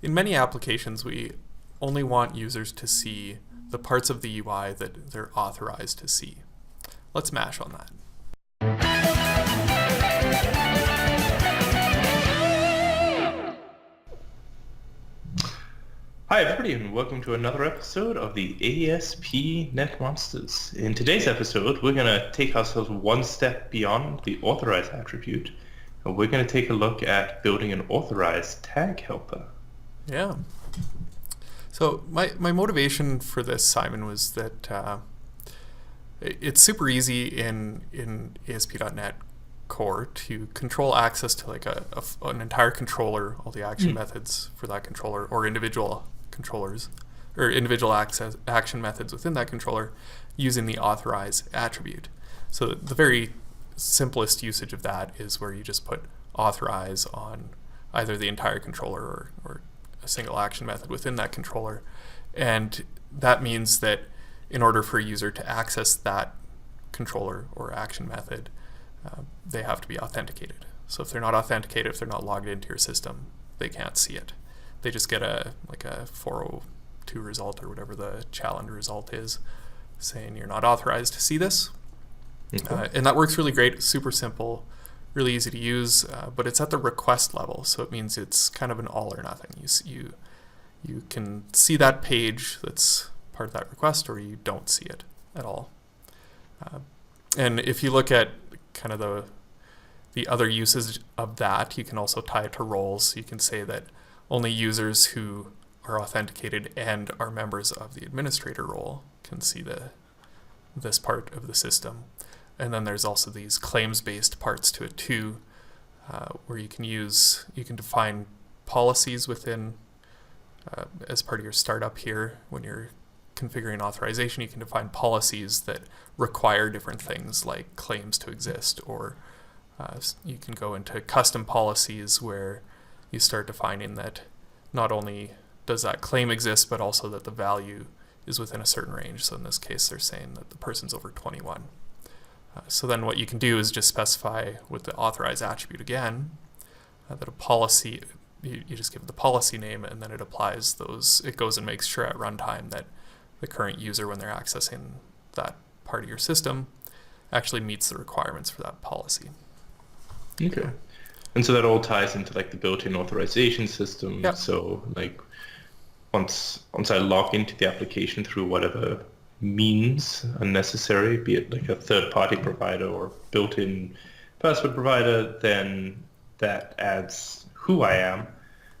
in many applications, we only want users to see the parts of the UI that they're authorized to see. Let's mash on that. Hi everybody and welcome to another episode of the Asp.Net Monsters. In today's episode we're going to take ourselves one step beyond the Authorize attribute and we're going to take a look at building an Authorize tag helper. Yeah. So my motivation for this, Simon, was that it's super easy in Asp.NET Core to control access to like an entire controller, all the action methods for that controller, or individual controllers, or individual action methods within that controller using the Authorize attribute. So the very simplest usage of that is where you just put Authorize on either the entire controller or a single action method within that controller. And that means that in order for a user to access that controller or action method, they have to be authenticated. So if they're not authenticated, if they're not logged into your system, they can't see it. They just get a 402 result or whatever the challenge result is saying you're not authorized to see this. And that works really great, super simple, really easy to use, but it's at the request level, so it means it's kind of an all or nothing. You can see that page that's part of that request, or you don't see it at all. And if you look at kind of the other uses of that, you can also tie it to roles. So you can say that only users who are authenticated and are members of the administrator role can see this part of the system. And then there's also these claims-based parts to it too, where you can define policies within, as part of your startup here. When you're configuring authorization, you can define policies that require different things like claims to exist, or you can go into custom policies where you start defining that not only does that claim exist, but also that the value is within a certain range. So in this case, they're saying that the person's over 21. So then what you can do is just specify with the Authorize attribute again, that a policy, you just give it the policy name, and then it applies those, it goes and makes sure at runtime that the current user, when they're accessing that part of your system, actually meets the requirements for that policy. Okay. And so that all ties into like the built-in authorization system. Yep. So like once I log into the application through whatever means are necessary, be it like a third-party provider or built-in password provider, then that adds who I am.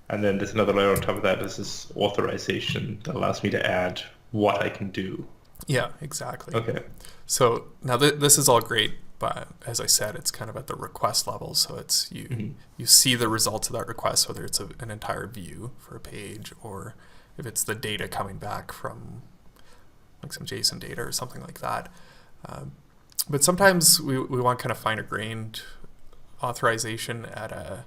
And then there's another layer on top of that. This is authorization that allows me to add what I can do. Yeah, exactly. Okay. So now this is all great, but as I said, it's kind of at the request level. So it's you see the results of that request, whether it's an entire view for a page, or if it's the data coming back from like some JSON data or something like that. But sometimes we want kind of finer grained authorization at a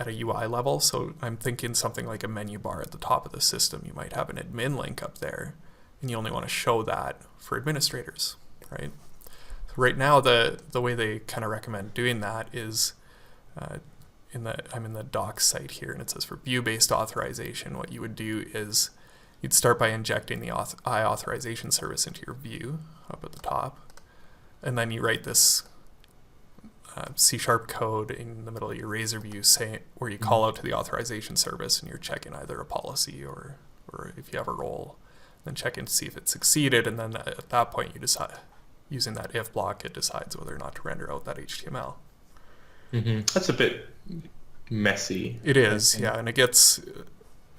UI level. So I'm thinking something like a menu bar at the top of the system. You might have an admin link up there, and you only want to show that for administrators, right? So right now, the way they kind of recommend doing that is, I'm in the docs site here, and it says for view-based authorization, what you would do is you'd start by injecting the iAuthorize service into your view up at the top, and then you write this C# code in the middle of your Razor view where you call out to the authorization service, and you're checking either a policy or if you have a role, then check in to see if it succeeded, and then at that point you decide, using that if block, it decides whether or not to render out that HTML. That's a bit messy. It is, yeah, and it gets,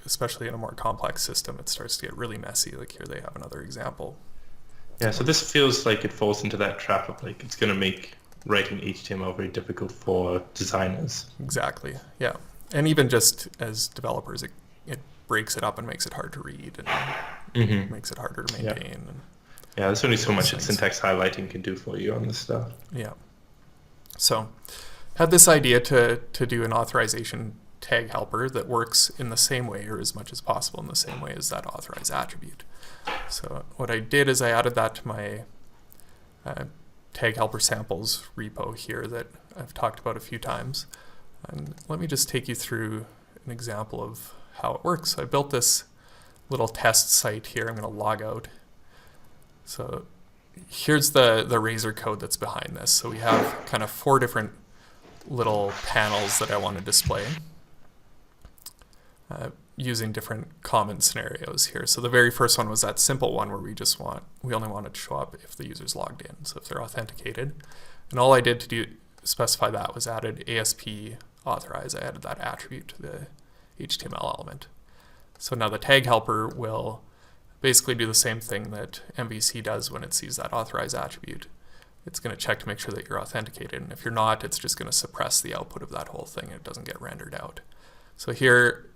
especially in a more complex system, it starts to get really messy. Like here they have another example. Yeah, so this feels like it falls into that trap of like it's going to make writing HTML very difficult for designers. Exactly, yeah. And even just as developers, it breaks it up and makes it hard to read, and makes it harder to maintain. Yeah, there's only so much that syntax highlighting can do for you on this stuff. Yeah. So had this idea to do an authorization tag helper that works in the same way, or as much as possible in the same way as that authorize attribute. So what I did is I added that to my tag helper samples repo here that I've talked about a few times. And let me just take you through an example of how it works. So I built this little test site here. I'm going to log out. So here's the Razor code that's behind this. So we have kind of 4 different little panels that I want to display using different common scenarios here. So the very first one was that simple one where we only want it to show up if the user's logged in, so if they're authenticated. And all I did to specify that was added Asp.Authorize. I added that attribute to the HTML element. So now the tag helper will basically do the same thing that MVC does when it sees that authorize attribute. It's going to check to make sure that you're authenticated, and if you're not, it's just going to suppress the output of that whole thing. It doesn't get rendered out. So here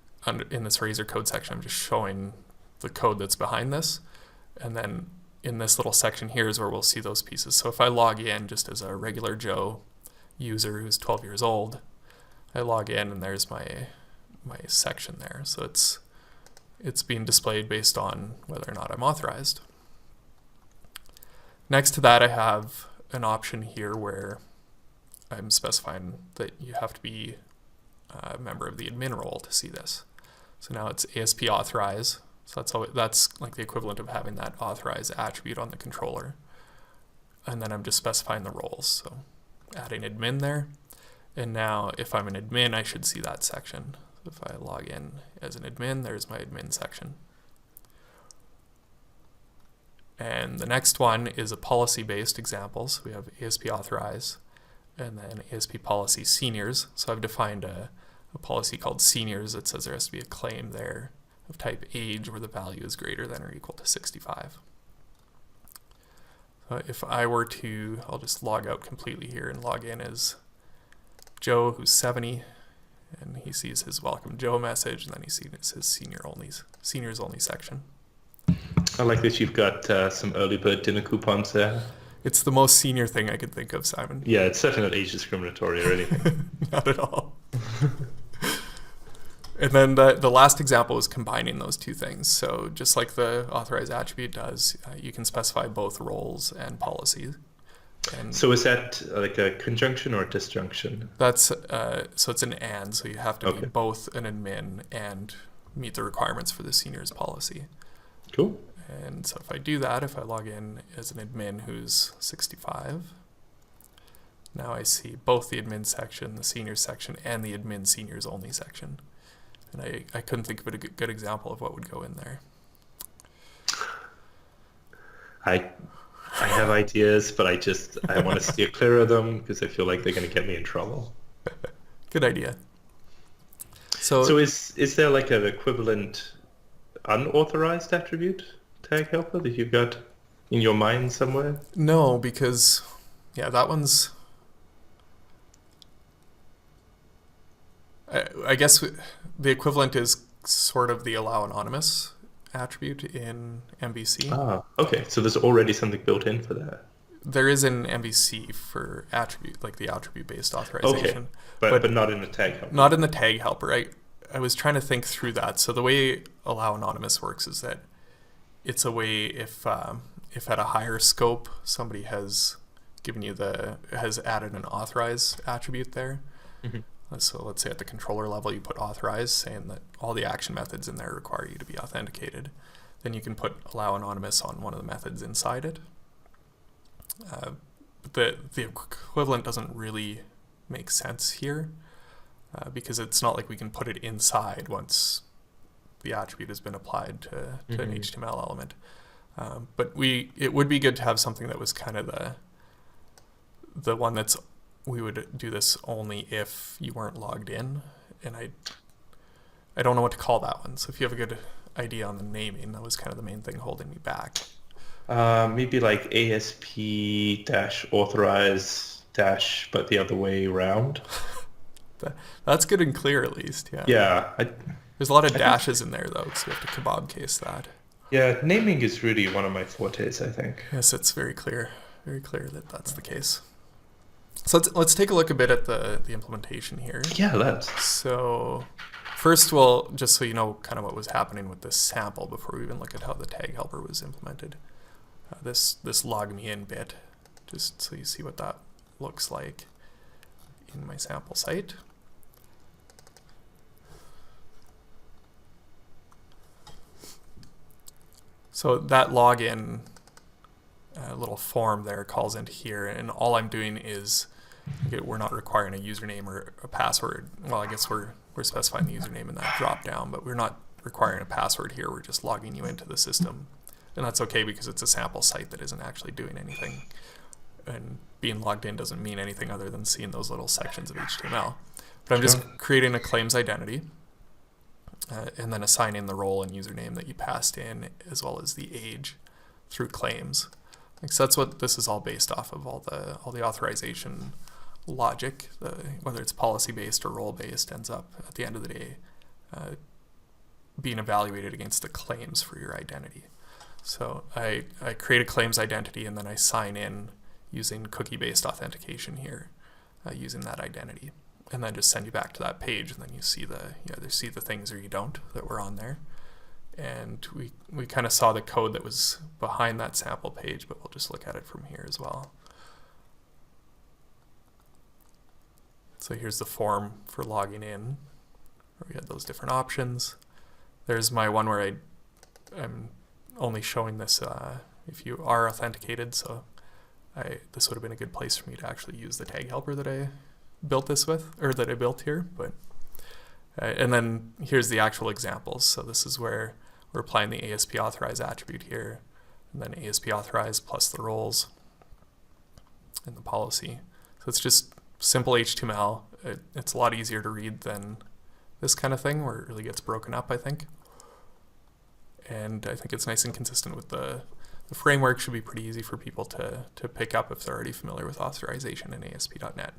in this Razor code section, I'm just showing the code that's behind this, and then in this little section here is where we'll see those pieces. So if I log in just as a regular Joe user who's 12 years old, I log in and there's my section there. So it's being displayed based on whether or not I'm authorized. Next to that, I have an option here where I'm specifying that you have to be a member of the admin role to see this. So now it's Asp.Authorize. So that's like the equivalent of having that authorize attribute on the controller. And then I'm just specifying the roles. So adding admin there. And now if I'm an admin, I should see that section. So if I log in as an admin, there's my admin section. And the next one is a policy-based example. So we have Asp.Authorize and then Asp policy seniors. So I've defined a policy called seniors that says there has to be a claim there of type age where the value is greater than or equal to 65. So if I were to, I'll just log out completely here and log in as Joe, who's 70, and he sees his welcome Joe message, and then he sees his seniors only section. I like that you've got some early bird dinner coupons there. It's the most senior thing I could think of, Simon. Yeah, it's certainly not age discriminatory or anything. Not at all. And then the last example is combining those two things. So just like the authorize attribute does, you can specify both roles and policies. And so is that like a conjunction or a disjunction? That's so it's an and, so you have to be both an admin and meet the requirements for the seniors policy. Cool. And so if I do that, if I log in as an admin who's 65, now I see both the admin section, the seniors section, and the admin seniors only section. And I couldn't think of a good example of what would go in there. I have ideas, but I want to steer clear of them because I feel like they're going to get me in trouble. Good idea. So is there like an equivalent unauthorized attribute tag helper that you've got in your mind somewhere? No, because that one's, I guess the equivalent is sort of the allow anonymous attribute in MVC. Ah, okay. So there's already something built in for that. There is an MVC for attribute, like the attribute-based authorization. Okay, but not in the tag helper. Not in the tag helper. I was trying to think through that. So the way allow anonymous works is that it's a way if at a higher scope somebody has given you has added an authorize attribute there. Mm-hmm. So let's say at the controller level you put authorize, saying that all the action methods in there require you to be authenticated. Then you can put allow anonymous on one of the methods inside it. But the equivalent doesn't really make sense here because it's not like we can put it inside once the attribute has been applied to an HTML element. But it would be good to have something that was kind of the one that's we would do this only if you weren't logged in, and I don't know what to call that one. So if you have a good idea on the naming, that was kind of the main thing holding me back. Maybe like ASP-authorize - but the other way around. That's good and clear at least. Yeah. Yeah. There's a lot of dashes in there though, so we have to kebab case that. Yeah, naming is really one of my fortes, I think. Yes, it's very clear that that's the case. So let's take a look a bit at the implementation here. Yeah, let's. So first, well, just so you know kind of what was happening with this sample before we even look at how the tag helper was implemented. This log me in bit, just so you see what that looks like in my sample site. So that login little form there calls into here, and all I'm doing is, we're not requiring a username or a password. Well, I guess we're specifying the username in that drop down, but we're not requiring a password here. We're just logging you into the system. And that's okay because it's a sample site that isn't actually doing anything. And being logged in doesn't mean anything other than seeing those little sections of HTML. But I'm just creating a claims identity and then assigning the role and username that you passed in, as well as the age through claims. So that's what this is all based off of, all the authorization logic, whether it's policy-based or role-based, ends up at the end of the day being evaluated against the claims for your identity. So I create a claims identity and then I sign in using cookie-based authentication here, using that identity, and then just send you back to that page, and then you either see the things or you don't that were on there. And we kind of saw the code that was behind that sample page, but we'll just look at it from here as well. So here's the form for logging in, where we had those different options. There's my one where I'm only showing this if you are authenticated, so this would have been a good place for me to actually use the tag helper that I built this with, or that I built here. But and then here's the actual examples. So this is where we're applying the Asp.Authorize attribute here, and then Asp.Authorize plus the roles and the policy. So it's just simple HTML. It's a lot easier to read than this kind of thing, where it really gets broken up, I think. And I think it's nice and consistent with the framework. Should be pretty easy for people to pick up if they're already familiar with authorization in Asp.NET.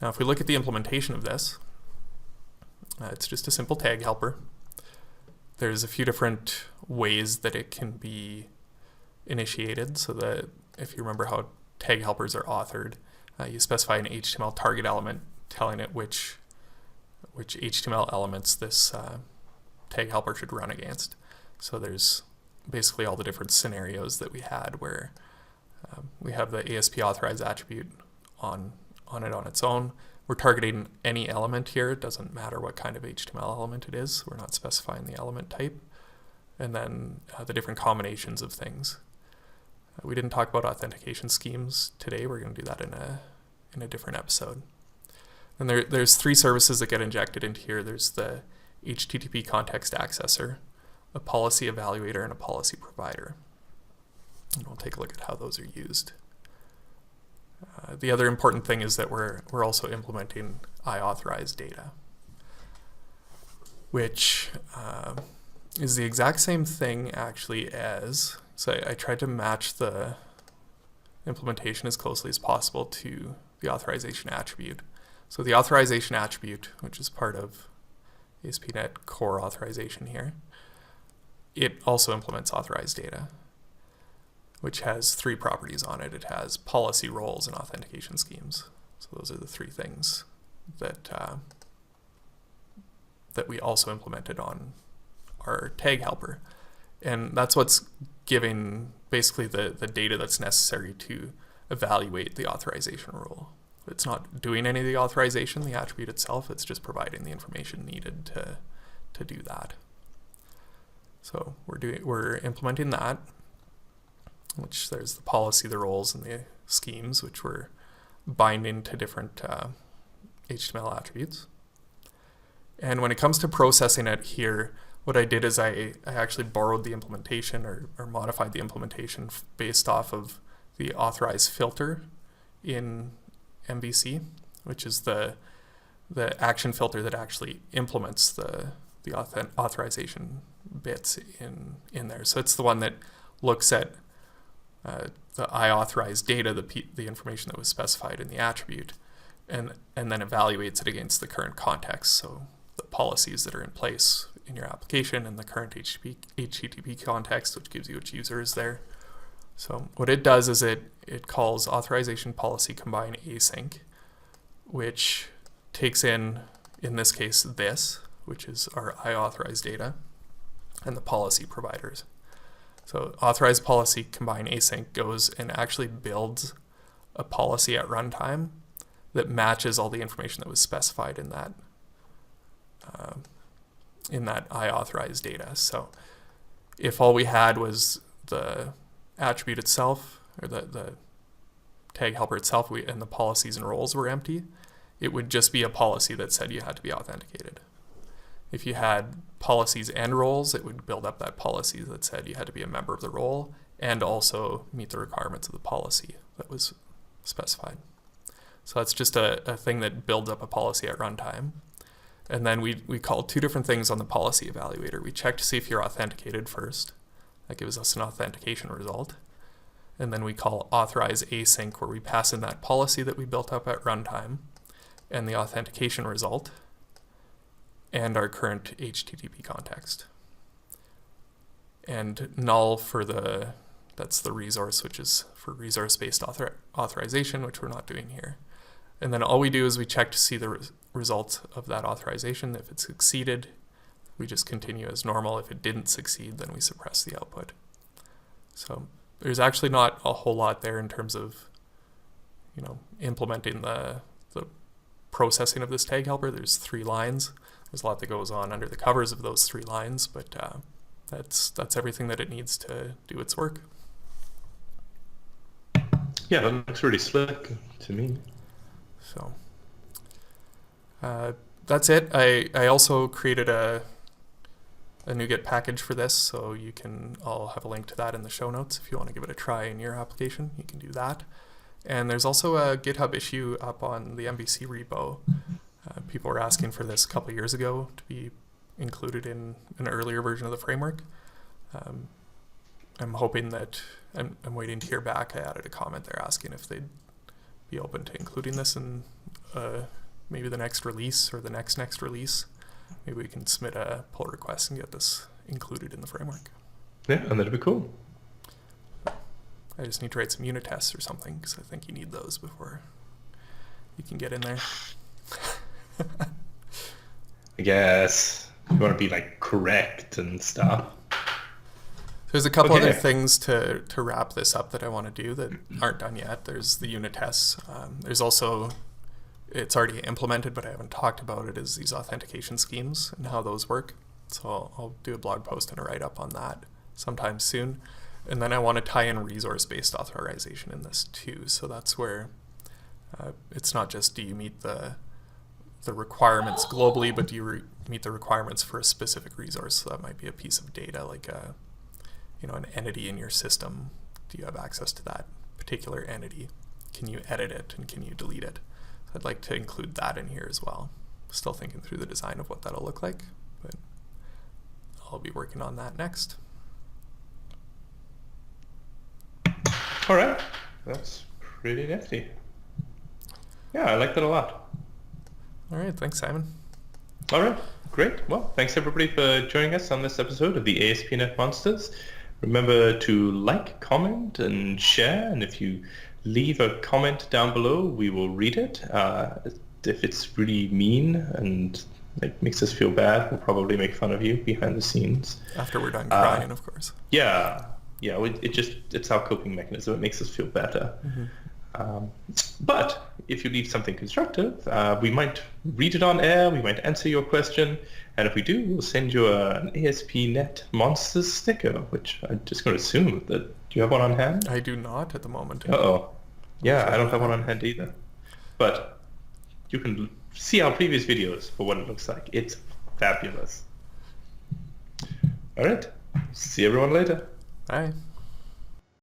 Now, if we look at the implementation of this, it's just a simple tag helper. There's a few different ways that it can be initiated, so that if you remember how tag helpers are authored, you specify an HTML target element telling it which HTML elements this tag helper should run against. So there's basically all the different scenarios that we had where we have the Asp.Authorize attribute on it on its own. We're targeting any element here. It doesn't matter what kind of HTML element it is. We're not specifying the element type. And then the different combinations of things. We didn't talk about authentication schemes today. We're going to do that in a different episode. And there's three services that get injected into here. There's the HTTP context accessor, a policy evaluator, and a policy provider. And we'll take a look at how those are used. The other important thing is that we're also implementing Authorize data, which is the exact same thing actually as, so I tried to match the implementation as closely as possible to the authorization attribute. So the authorization attribute, which is part of Asp.NET core authorization here, it also implements Authorize data, which has three properties on it. It has policy, roles, and authentication schemes. So those are the three things that that we also implemented on our tag helper. And that's what's giving basically the data that's necessary to evaluate the authorization rule. It's not doing any of the authorization, the attribute itself, it's just providing the information needed to do that. So we're implementing that, which there's the policy, the roles, and the schemes, which we're binding to different HTML attributes. And when it comes to processing it here, what I did is I actually borrowed the implementation or modified the implementation based off of the Authorize filter in MVC, which is the action filter that actually implements the authorization bits in there. So it's the one that looks at the Authorize data, the information that was specified in the attribute, and then evaluates it against the current context. So the policies that are in place in your application and the current HTTP context, which gives you which user is there. So what it does is it calls authorization policy combine async, which takes in this case, this, which is our Authorize data, and the policy providers. So authorize policy combine async goes and actually builds a policy at runtime that matches all the information that was specified in that Authorize data. So if all we had was the attribute itself, or the tag helper itself, and the policies and roles were empty, it would just be a policy that said you had to be authenticated. If you had policies and roles, it would build up that policy that said you had to be a member of the role and also meet the requirements of the policy that was specified. So that's just a thing that builds up a policy at runtime. And then we call two different things on the policy evaluator. We check to see if you're authenticated first. That gives us an authentication result. And then we call authorize async, where we pass in that policy that we built up at runtime and the authentication result and our current HTTP context. And null that's the resource, which is for resource-based authorization, which we're not doing here. And then all we do is we check to see the result of that authorization. If it succeeded, we just continue as normal. If it didn't succeed, then we suppress the output. So there's actually not a whole lot there in terms of, implementing the processing of this tag helper. There's 3 lines. There's a lot that goes on under the covers of those 3 lines, but that's everything that it needs to do its work. Yeah, that looks really slick to me. So that's it. I also created a NuGet package for this, so I'll have a link to that in the show notes. If you want to give it a try in your application, you can do that. And there's also a GitHub issue up on the MVC repo. People were asking for this a couple years ago to be included in an earlier version of the framework. I'm hoping that I'm waiting to hear back. I added a comment there asking if they'd be open to including this in maybe the next release or the next release. Maybe we can submit a pull request and get this included in the framework. Yeah, and that'd be cool. I just need to write some unit tests or something, because I think you need those before you can get in there. I guess you want to be correct and stuff. There's a couple other things to wrap this up that I want to do that aren't done yet. There's the unit tests. There's also, it's already implemented, but I haven't talked about it, is these authentication schemes and how those work. So I'll do a blog post and a write-up on that sometime soon. And then I want to tie in resource-based authorization in this too. So that's where it's not just do you meet the requirements globally, but do you meet the requirements for a specific resource? So that might be a piece of data, like an entity in your system. Do you have access to that particular entity? Can you edit it and can you delete it? So I'd like to include that in here as well. Still thinking through the design of what that'll look like, but I'll be working on that next. All right, that's pretty nifty. Yeah, I like that a lot. All right, thanks, Simon. All right, great. Well, thanks everybody for joining us on this episode of the ASP.NET Monsters. Remember to like, comment, and share. And if you leave a comment down below, we will read it. If it's really mean and makes us feel bad, we'll probably make fun of you behind the scenes. After we're done crying, of course. Yeah. It's our coping mechanism. It makes us feel better. Mm-hmm. But if you leave something constructive, we might read it on air, we might answer your question, and if we do, we'll send you an ASP.NET Monsters sticker, which I'm just going to assume that, do you have one on hand? I do not at the moment. Uh-oh. Yeah, I don't have one on hand either. But you can see our previous videos for what it looks like. It's fabulous. All right. See everyone later. Bye.